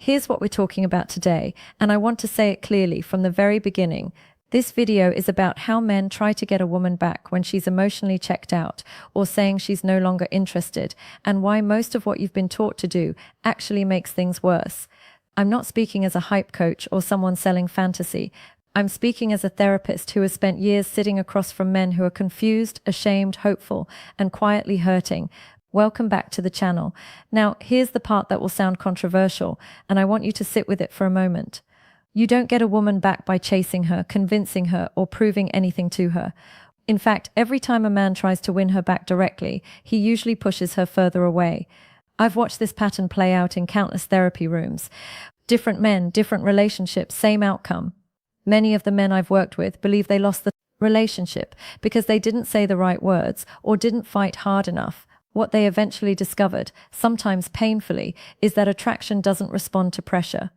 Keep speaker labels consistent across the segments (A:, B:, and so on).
A: Here's what we're talking about today, and I want to say it clearly from the very beginning. This video is about how men try to get a woman back when she's emotionally checked out or saying she's no longer interested, and why most of what you've been taught to do actually makes things worse. I'm not speaking as a hype coach or someone selling fantasy. I'm speaking as a therapist who has spent years sitting across from men who are confused, ashamed, hopeful, and quietly hurting. Welcome back to the channel. Now, here's the part that will sound controversial, and I want you to sit with it for a moment. You don't get a woman back by chasing her, convincing her, or proving anything to her. In fact, every time a man tries to win her back directly, he usually pushes her further away. I've watched this pattern play out in countless therapy rooms. Different men, different relationships, same outcome. Many of the men I've worked with believe they lost the relationship because they didn't say the right words or didn't fight hard enough. What they eventually discovered, sometimes painfully, is that attraction doesn't respond to pressure.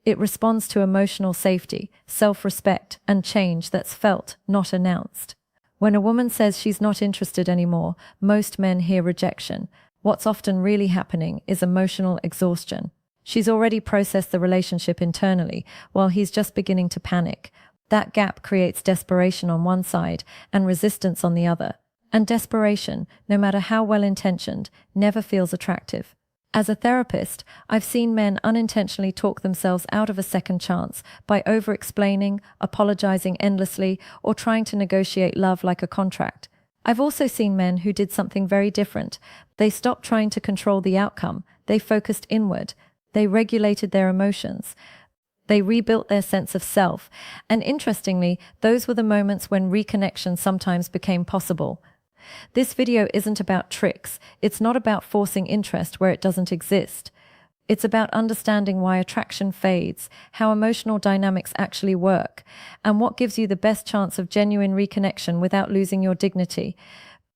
A: It responds to emotional safety, self-respect, and change that's felt, not announced. When a woman says she's not interested anymore, most men hear rejection. What's often really happening is emotional exhaustion. She's already processed the relationship internally, while he's just beginning to panic. That gap creates desperation on one side and resistance on the other. And desperation, no matter how well-intentioned, never feels attractive. As a therapist, I've seen men unintentionally talk themselves out of a second chance by over-explaining, apologizing endlessly, or trying to negotiate love like a contract. I've also seen men who did something very different. They stopped trying to control the outcome. They focused inward. They regulated their emotions. They rebuilt their sense of self. And interestingly, those were the moments when reconnection sometimes became possible. This video isn't about tricks. It's not about forcing interest where it doesn't exist. It's about understanding why attraction fades, how emotional dynamics actually work, and what gives you the best chance of genuine reconnection without losing your dignity.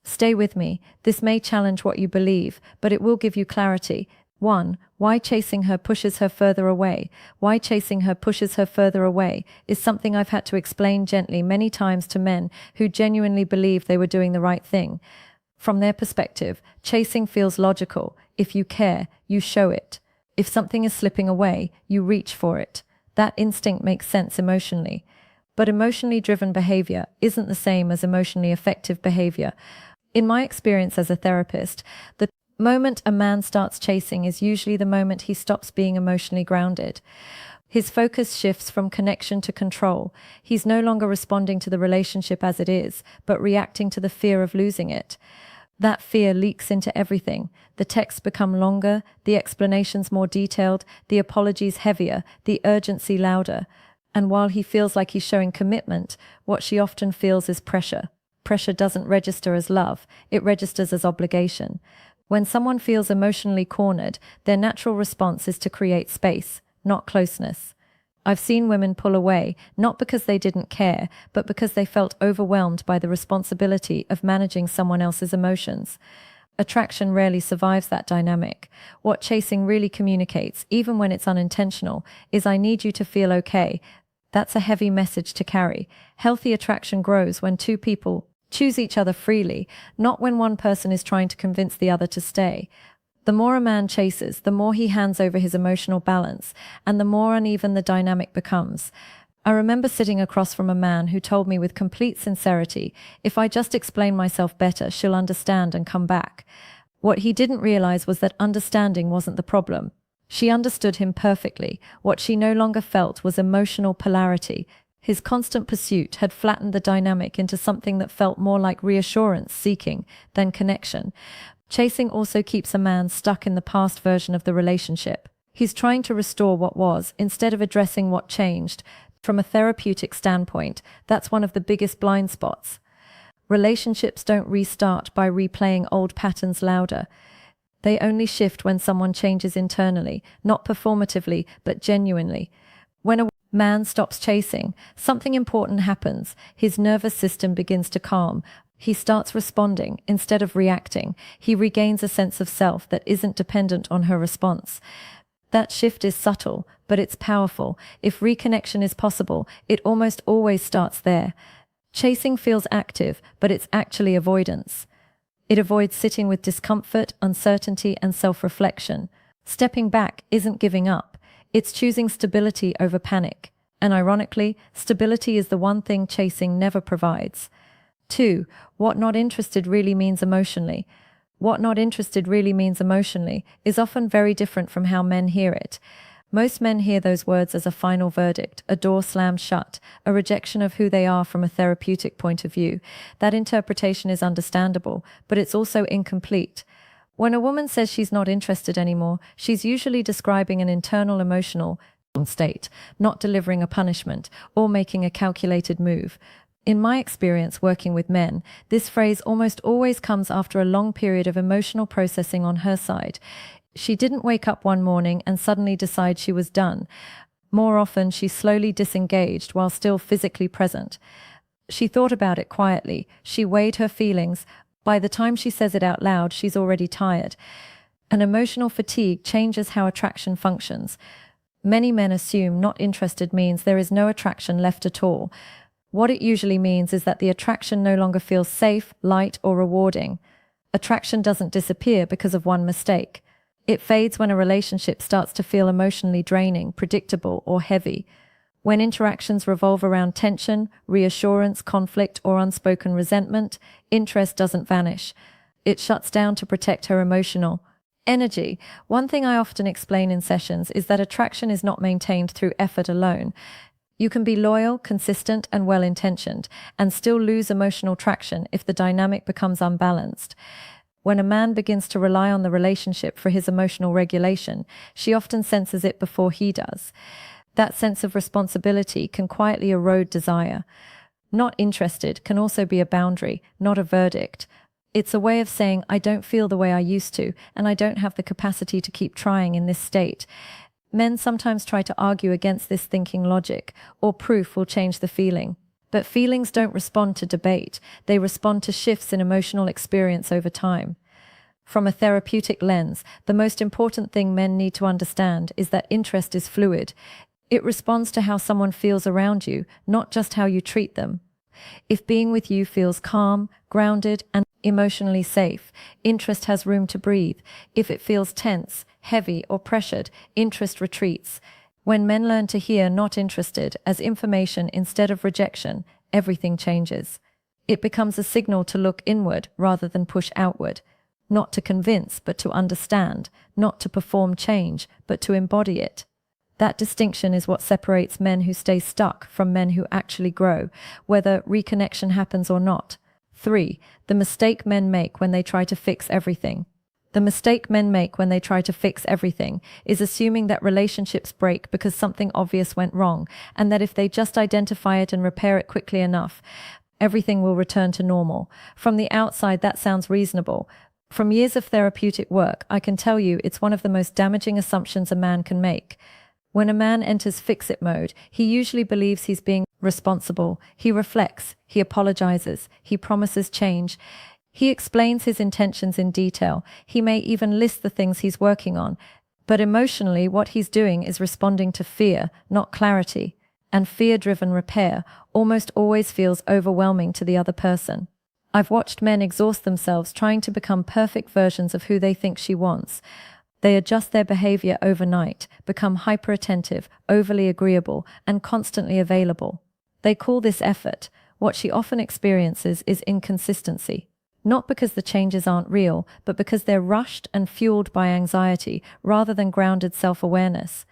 A: Stay with me. This may challenge what you believe, but it will give you clarity. 1. Why chasing her pushes her further away. Why chasing her pushes her further away is something I've had to explain gently many times to men who genuinely believe they were doing the right thing. From their perspective, chasing feels logical. If you care, you show it. If something is slipping away, you reach for it. That instinct makes sense emotionally. But emotionally driven behavior isn't the same as emotionally effective behavior. In my experience as a therapist, the moment a man starts chasing is usually the moment he stops being emotionally grounded. His focus shifts from connection to control. He's no longer responding to the relationship as it is, but reacting to the fear of losing it. That fear leaks into everything. The texts become longer, the explanations more detailed, the apologies heavier, the urgency louder. And while he feels like he's showing commitment, what she often feels is pressure. Pressure doesn't register as love, it registers as obligation. When someone feels emotionally cornered, their natural response is to create space, not closeness. I've seen women pull away, not because they didn't care, but because they felt overwhelmed by the responsibility of managing someone else's emotions. Attraction rarely survives that dynamic. What chasing really communicates, even when it's unintentional, is "I need you to feel okay." That's a heavy message to carry. Healthy attraction grows when two people choose each other freely, not when one person is trying to convince the other to stay. The more a man chases, the more he hands over his emotional balance, and the more uneven the dynamic becomes. I remember sitting across from a man who told me with complete sincerity, "If I just explain myself better, she'll understand and come back." What he didn't realize was that understanding wasn't the problem. She understood him perfectly. What she no longer felt was emotional polarity. His constant pursuit had flattened the dynamic into something that felt more like reassurance seeking than connection. Chasing also keeps a man stuck in the past version of the relationship. He's trying to restore what was instead of addressing what changed. From a therapeutic standpoint, that's one of the biggest blind spots. Relationships don't restart by replaying old patterns louder. They only shift when someone changes internally, not performatively, but genuinely. When a man stops chasing, something important happens. His nervous system begins to calm. He starts responding instead of reacting. He regains a sense of self that isn't dependent on her response. That shift is subtle, but it's powerful. If reconnection is possible, it almost always starts there. Chasing feels active, but it's actually avoidance. It avoids sitting with discomfort, uncertainty, and self-reflection. Stepping back isn't giving up. It's choosing stability over panic. And ironically, stability is the one thing chasing never provides. 2. What not interested really means emotionally. What not interested really means emotionally is often very different from how men hear it. Most men hear those words as a final verdict, a door slammed shut, a rejection of who they are from a therapeutic point of view. That interpretation is understandable, but it's also incomplete. When a woman says she's not interested anymore, she's usually describing an internal emotional state, not delivering a punishment or making a calculated move. In my experience working with men, this phrase almost always comes after a long period of emotional processing on her side. She didn't wake up one morning and suddenly decide she was done. More often, she slowly disengaged while still physically present. She thought about it quietly. She weighed her feelings. By the time she says it out loud, she's already tired. An emotional fatigue changes how attraction functions. Many men assume not interested means there is no attraction left at all. What it usually means is that the attraction no longer feels safe, light, or rewarding. Attraction doesn't disappear because of one mistake. It fades when a relationship starts to feel emotionally draining, predictable, or heavy. When interactions revolve around tension, reassurance, conflict, or unspoken resentment, interest doesn't vanish. It shuts down to protect her emotional energy. One thing I often explain in sessions is that attraction is not maintained through effort alone. You can be loyal, consistent, and well-intentioned, and still lose emotional traction if the dynamic becomes unbalanced. When a man begins to rely on the relationship for his emotional regulation, she often senses it before he does. That sense of responsibility can quietly erode desire. Not interested can also be a boundary, not a verdict. It's a way of saying, I don't feel the way I used to, and I don't have the capacity to keep trying in this state. Men sometimes try to argue against this thinking logic, or proof will change the feeling. But feelings don't respond to debate. They respond to shifts in emotional experience over time. From a therapeutic lens, the most important thing men need to understand is that interest is fluid. It responds to how someone feels around you, not just how you treat them. If being with you feels calm, grounded, and emotionally safe, interest has room to breathe. If it feels tense, heavy, or pressured, interest retreats. When men learn to hear not interested as information instead of rejection, everything changes. It becomes a signal to look inward rather than push outward. Not to convince, but to understand. Not to perform change, but to embody it. That distinction is what separates men who stay stuck from men who actually grow, whether reconnection happens or not. 3. The mistake men make when they try to fix everything. The mistake men make when they try to fix everything is assuming that relationships break because something obvious went wrong, and that if they just identify it and repair it quickly enough, everything will return to normal. From the outside, that sounds reasonable. From years of therapeutic work, I can tell you it's one of the most damaging assumptions a man can make. When a man enters fix-it mode, he usually believes he's being responsible. He reflects, he apologizes, he promises change. He explains his intentions in detail. He may even list the things he's working on. But emotionally, what he's doing is responding to fear, not clarity. And fear-driven repair almost always feels overwhelming to the other person. I've watched men exhaust themselves trying to become perfect versions of who they think she wants. They adjust their behavior overnight, become hyper-attentive, overly agreeable, and constantly available. They call this effort. What she often experiences is inconsistency. Not because the changes aren't real, but because they're rushed and fueled by anxiety rather than grounded self-awareness.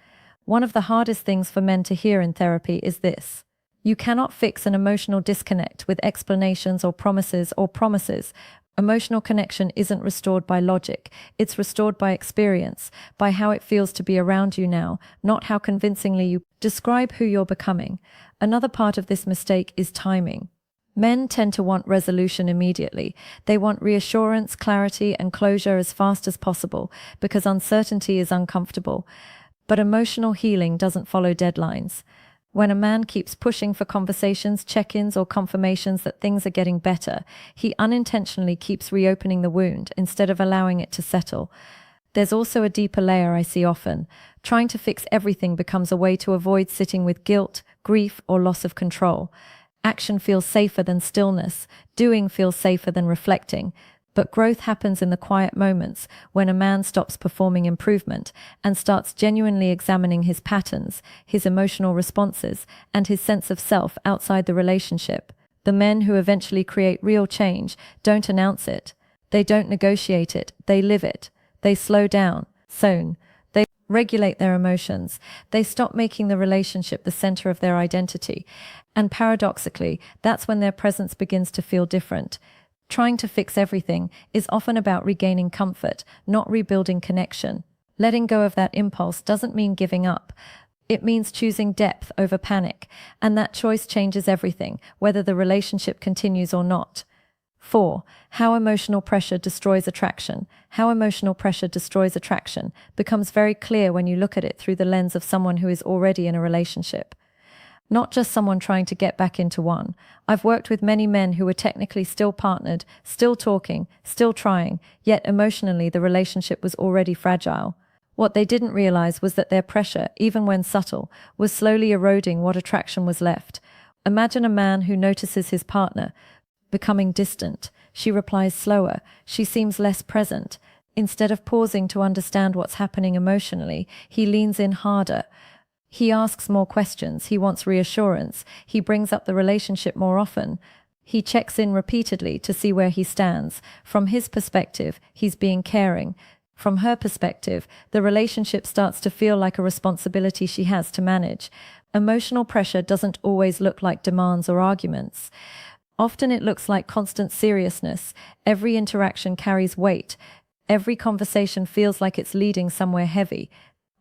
A: One of the hardest things for men to hear in therapy is this. You cannot fix an emotional disconnect with explanations or promises. Emotional connection isn't restored by logic. It's restored by experience, by how it feels to be around you now, not how convincingly you describe who you're becoming. Another part of this mistake is timing. Men tend to want resolution immediately. They want reassurance, clarity, and closure as fast as possible because uncertainty is uncomfortable. But emotional healing doesn't follow deadlines. When a man keeps pushing for conversations, check-ins, or confirmations that things are getting better, he unintentionally keeps reopening the wound instead of allowing it to settle. There's also a deeper layer I see often. Trying to fix everything becomes a way to avoid sitting with guilt, grief, or loss of control. Action feels safer than stillness. Doing feels safer than reflecting. But growth happens in the quiet moments when a man stops performing improvement and starts genuinely examining his patterns, his emotional responses, and his sense of self outside the relationship. The men who eventually create real change don't announce it. They don't negotiate it. They live it. They slow down, they regulate their emotions. They stop making the relationship the center of their identity. And paradoxically, that's when their presence begins to feel different. Trying to fix everything is often about regaining comfort, not rebuilding connection. Letting go of that impulse doesn't mean giving up. It means choosing depth over panic, and that choice changes everything, whether the relationship continues or not. 4. How emotional pressure destroys attraction. How emotional pressure destroys attraction becomes very clear when you look at it through the lens of someone who is already in a relationship. Not just someone trying to get back into one. I've worked with many men who were technically still partnered, still talking, still trying, yet emotionally the relationship was already fragile. What they didn't realize was that their pressure, even when subtle, was slowly eroding what attraction was left. Imagine a man who notices his partner becoming distant. She replies slower. She seems less present. Instead of pausing to understand what's happening emotionally, he leans in harder. He asks more questions. He wants reassurance. He brings up the relationship more often. He checks in repeatedly to see where he stands. From his perspective, he's being caring. From her perspective, the relationship starts to feel like a responsibility she has to manage. Emotional pressure doesn't always look like demands or arguments. Often it looks like constant seriousness. Every interaction carries weight. Every conversation feels like it's leading somewhere heavy.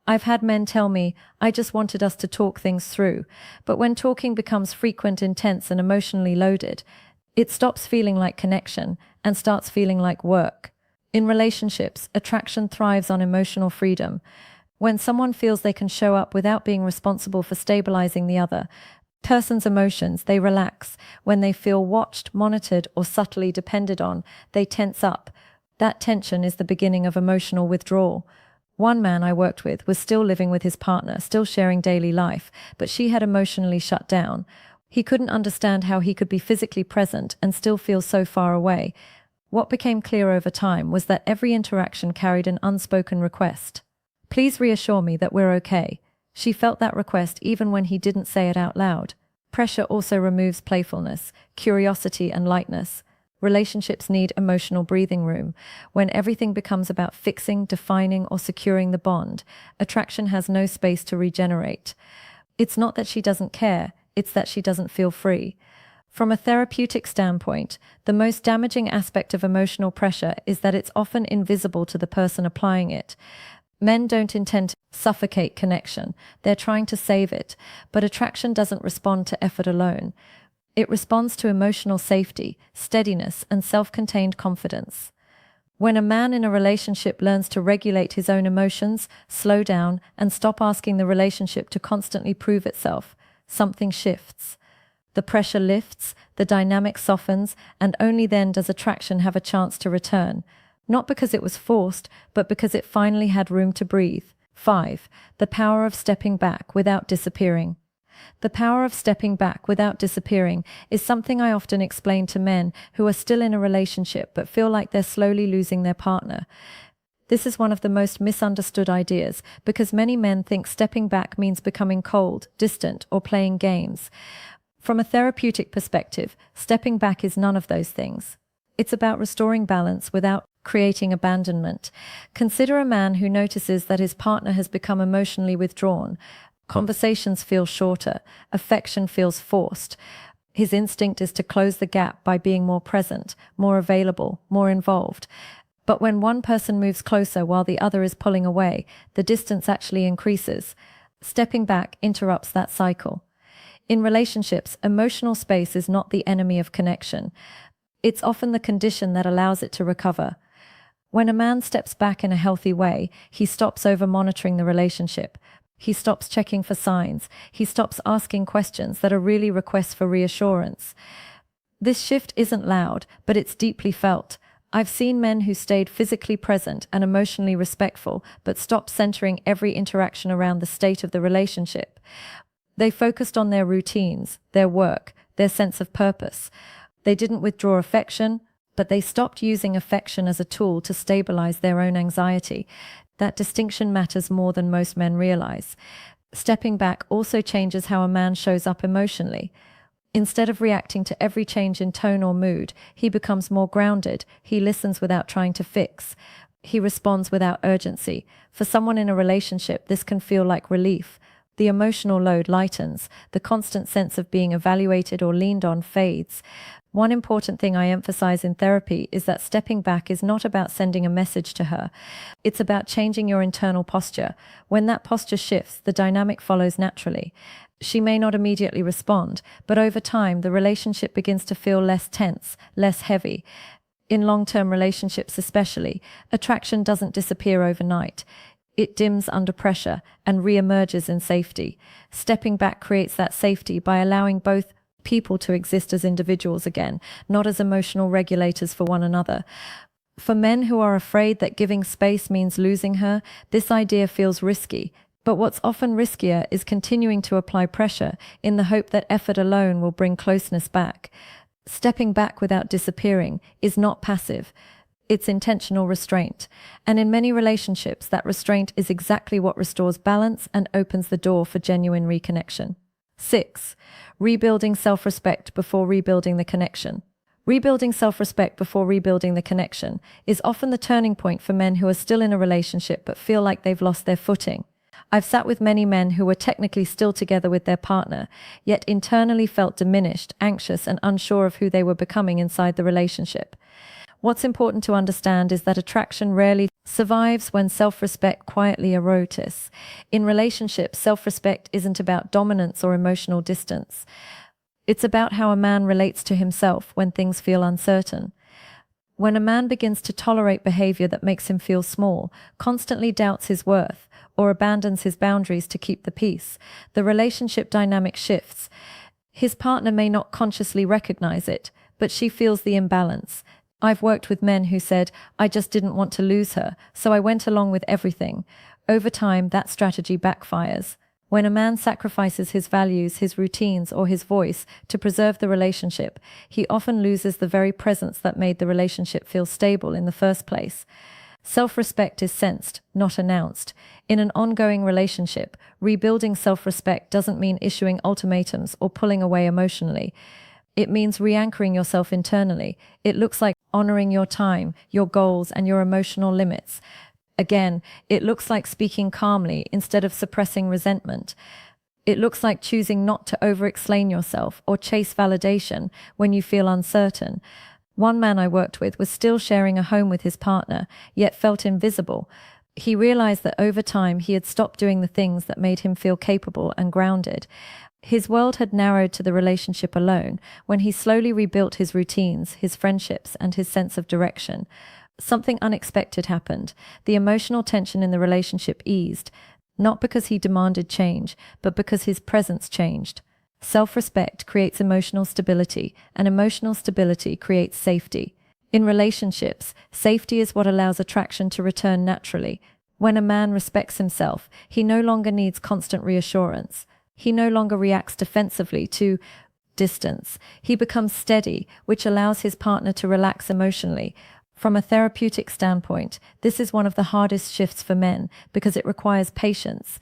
A: I've had men tell me, "I just wanted us to talk things through." But when talking becomes frequent, intense, and emotionally loaded, it stops feeling like connection and starts feeling like work. In relationships, attraction thrives on emotional freedom. When someone feels they can show up without being responsible for stabilizing the other person's emotions, they relax. When they feel watched, monitored, or subtly depended on, they tense up. That tension is the beginning of emotional withdrawal. One man I worked with was still living with his partner, still sharing daily life, but she had emotionally shut down. He couldn't understand how he could be physically present and still feel so far away. What became clear over time was that every interaction carried an unspoken request. "Please reassure me that we're okay." She felt that request even when he didn't say it out loud. Pressure also removes playfulness, curiosity, and lightness. Relationships need emotional breathing room. When everything becomes about fixing, defining, or securing the bond, attraction has no space to regenerate. It's not that she doesn't care, it's that she doesn't feel free. From a therapeutic standpoint, the most damaging aspect of emotional pressure is that it's often invisible to the person applying it. Men don't intend to suffocate connection. They're trying to save it. But attraction doesn't respond to effort alone. It responds to emotional safety, steadiness, and self-contained confidence. When a man in a relationship learns to regulate his own emotions, slow down, and stop asking the relationship to constantly prove itself, something shifts. The pressure lifts, the dynamic softens, and only then does attraction have a chance to return. Not because it was forced, but because it finally had room to breathe. 5. The power of stepping back without disappearing. The power of stepping back without disappearing is something I often explain to men who are still in a relationship but feel like they're slowly losing their partner. This is one of the most misunderstood ideas because many men think stepping back means becoming cold, distant, or playing games. From a therapeutic perspective, stepping back is none of those things. It's about restoring balance without creating abandonment. Consider a man who notices that his partner has become emotionally withdrawn. Conversations feel shorter. Affection feels forced. His instinct is to close the gap by being more present, more available, more involved. But when one person moves closer while the other is pulling away, the distance actually increases. Stepping back interrupts that cycle. In relationships, emotional space is not the enemy of connection. It's often the condition that allows it to recover. When a man steps back in a healthy way, he stops over-monitoring the relationship. He stops checking for signs. He stops asking questions that are really requests for reassurance. This shift isn't loud, but it's deeply felt. I've seen men who stayed physically present and emotionally respectful, but stopped centering every interaction around the state of the relationship. They focused on their routines, their work, their sense of purpose. They didn't withdraw affection, but they stopped using affection as a tool to stabilize their own anxiety. That distinction matters more than most men realize. Stepping back also changes how a man shows up emotionally. Instead of reacting to every change in tone or mood, he becomes more grounded. He listens without trying to fix. He responds without urgency. For someone in a relationship, this can feel like relief. The emotional load lightens. The constant sense of being evaluated or leaned on fades. One important thing I emphasize in therapy is that stepping back is not about sending a message to her. It's about changing your internal posture. When that posture shifts, the dynamic follows naturally. She may not immediately respond, but over time, the relationship begins to feel less tense, less heavy. In long-term relationships especially, attraction doesn't disappear overnight. It dims under pressure and re-emerges in safety. Stepping back creates that safety by allowing both people to exist as individuals again, not as emotional regulators for one another. For men who are afraid that giving space means losing her, this idea feels risky. But what's often riskier is continuing to apply pressure in the hope that effort alone will bring closeness back. Stepping back without disappearing is not passive. It's intentional restraint. And in many relationships, that restraint is exactly what restores balance and opens the door for genuine reconnection. 6. Rebuilding self-respect before rebuilding the connection. Rebuilding self-respect before rebuilding the connection is often the turning point for men who are still in a relationship but feel like they've lost their footing. I've sat with many men who were technically still together with their partner, yet internally felt diminished, anxious, and unsure of who they were becoming inside the relationship. What's important to understand is that attraction rarely survives when self-respect quietly erodes. In relationships, self-respect isn't about dominance or emotional distance. It's about how a man relates to himself when things feel uncertain. When a man begins to tolerate behavior that makes him feel small, constantly doubts his worth, or abandons his boundaries to keep the peace, the relationship dynamic shifts. His partner may not consciously recognize it, but she feels the imbalance. I've worked with men who said, "I just didn't want to lose her, so I went along with everything." Over time, that strategy backfires. When a man sacrifices his values, his routines, or his voice to preserve the relationship, he often loses the very presence that made the relationship feel stable in the first place. Self-respect is sensed, not announced. In an ongoing relationship, rebuilding self-respect doesn't mean issuing ultimatums or pulling away emotionally. It means re-anchoring yourself internally. It looks like honoring your time, your goals, and your emotional limits. Again, it looks like speaking calmly instead of suppressing resentment. It looks like choosing not to over-explain yourself or chase validation when you feel uncertain. One man I worked with was still sharing a home with his partner, yet felt invisible. He realized that over time he had stopped doing the things that made him feel capable and grounded. His world had narrowed to the relationship alone when he slowly rebuilt his routines, his friendships, and his sense of direction. Something unexpected happened. The emotional tension in the relationship eased, not because he demanded change, but because his presence changed. Self-respect creates emotional stability, and emotional stability creates safety. In relationships, safety is what allows attraction to return naturally. When a man respects himself, he no longer needs constant reassurance. He no longer reacts defensively to distance. He becomes steady, which allows his partner to relax emotionally. From a therapeutic standpoint, this is one of the hardest shifts for men because it requires patience.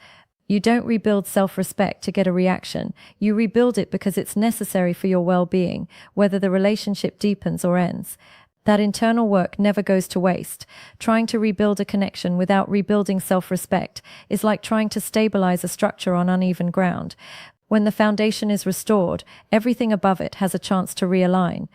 A: You don't rebuild self-respect to get a reaction. You rebuild it because it's necessary for your well-being, whether the relationship deepens or ends. That internal work never goes to waste. Trying to rebuild a connection without rebuilding self-respect is like trying to stabilize a structure on uneven ground. When the foundation is restored, everything above it has a chance to realign.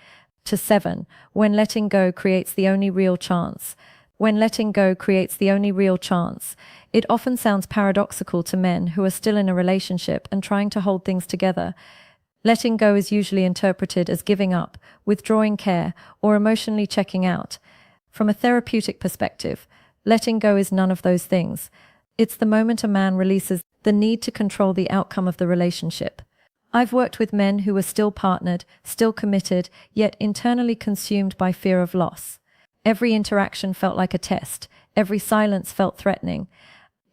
A: 7. When letting go creates the only real chance. When letting go creates the only real chance. It often sounds paradoxical to men who are still in a relationship and trying to hold things together. Letting go is usually interpreted as giving up, withdrawing care, or emotionally checking out. From a therapeutic perspective, letting go is none of those things. It's the moment a man releases the need to control the outcome of the relationship. I've worked with men who were still partnered, still committed, yet internally consumed by fear of loss. Every interaction felt like a test. Every silence felt threatening.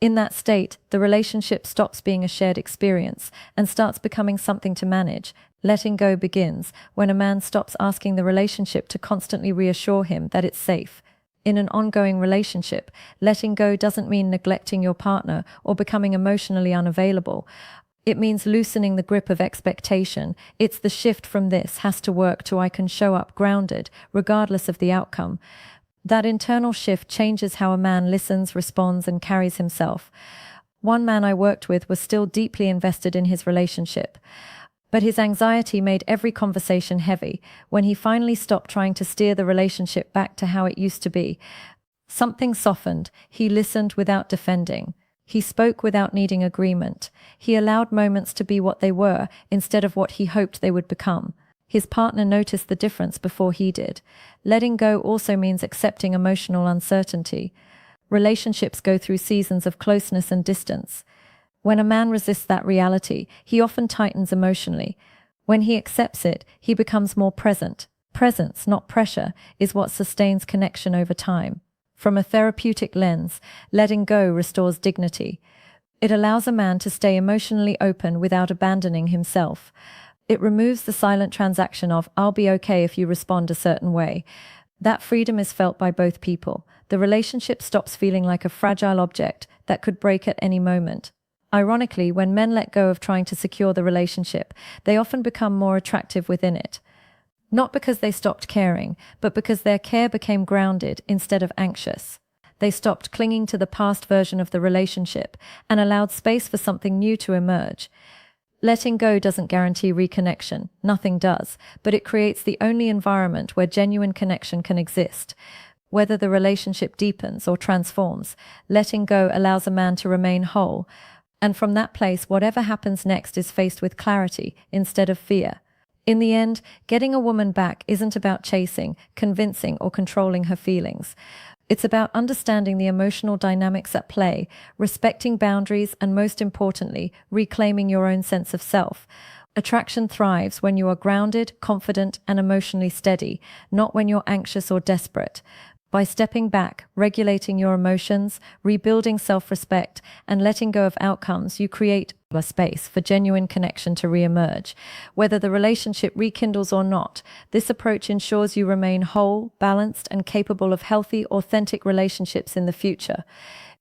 A: In that state, the relationship stops being a shared experience and starts becoming something to manage. Letting go begins when a man stops asking the relationship to constantly reassure him that it's safe. In an ongoing relationship, letting go doesn't mean neglecting your partner or becoming emotionally unavailable. It means loosening the grip of expectation. It's the shift from "this has to work" to "I can show up grounded, regardless of the outcome." That internal shift changes how a man listens, responds, and carries himself. One man I worked with was still deeply invested in his relationship, but his anxiety made every conversation heavy. When he finally stopped trying to steer the relationship back to how it used to be, something softened. He listened without defending. He spoke without needing agreement. He allowed moments to be what they were instead of what he hoped they would become. His partner noticed the difference before he did. Letting go also means accepting emotional uncertainty. Relationships go through seasons of closeness and distance. When a man resists that reality, he often tightens emotionally. When he accepts it, he becomes more present. Presence, not pressure, is what sustains connection over time. From a therapeutic lens, letting go restores dignity. It allows a man to stay emotionally open without abandoning himself. It removes the silent transaction of "I'll be okay if you respond a certain way." That freedom is felt by both people. The relationship stops feeling like a fragile object that could break at any moment. Ironically, when men let go of trying to secure the relationship, they often become more attractive within it. Not because they stopped caring, but because their care became grounded instead of anxious. They stopped clinging to the past version of the relationship and allowed space for something new to emerge. Letting go doesn't guarantee reconnection, nothing does, but it creates the only environment where genuine connection can exist. Whether the relationship deepens or transforms, letting go allows a man to remain whole, and from that place, whatever happens next is faced with clarity instead of fear. In the end, getting a woman back isn't about chasing, convincing, or controlling her feelings. It's about understanding the emotional dynamics at play, respecting boundaries, and most importantly, reclaiming your own sense of self. Attraction thrives when you are grounded, confident, and emotionally steady, not when you're anxious or desperate. By stepping back, regulating your emotions, rebuilding self-respect, and letting go of outcomes, you create a space for genuine connection to re-emerge. Whether the relationship rekindles or not, this approach ensures you remain whole, balanced, and capable of healthy, authentic relationships in the future.